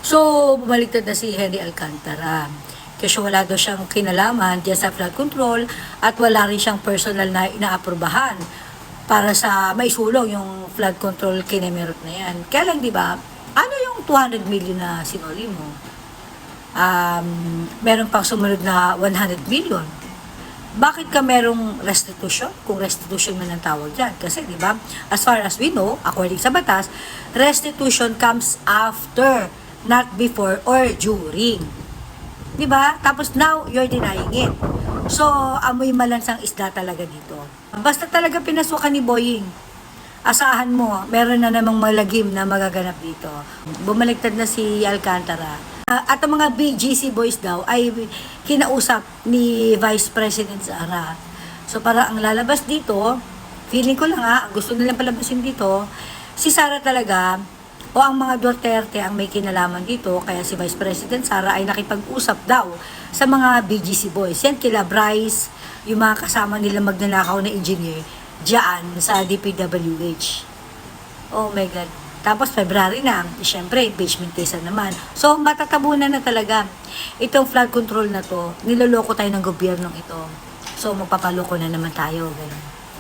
So, bumaliktad na si Henry Alcantara. Kasi wala daw siyang kinalaman diyan sa flood control at wala rin siyang personal na inaaprubahan para sa maisulong yung flood control kinemerot na yan. Kaya lang, di ba, ano yung 200 million na sinuli mo? Meron pang sumunod na 100 million. Bakit ka merong restitution? Kung restitution man ang tawag dyan. Kasi, di ba, as far as we know, according sa batas, restitution comes after, not before or during. Di ba? Tapos now, you're denying it. So, amoy malansang isda talaga dito. Basta talaga pinasukan ni Boying, asahan mo, meron na namang malagim na magaganap dito. Bumaliktad na si Alcantara. At ang mga BGC boys daw ay kinausap ni Vice President Sara. So para ang lalabas dito, feeling ko lang gusto nilang palabasin dito, si Sara talaga o ang mga Duterte ang may kinalaman dito, kaya si Vice President Sara ay nakipag-usap daw sa mga BGC boys. Yan kila Bryce, yung mga kasama nila magnanakaw na engineer, diyan sa DPWH. Oh my God. Tapos February na, siyempre, impeachment case na naman. So, matatabunan na talaga. Itong flood control na to, niloloko tayo ng gobyernong ito. So, magpapaloko na naman tayo. Ganun.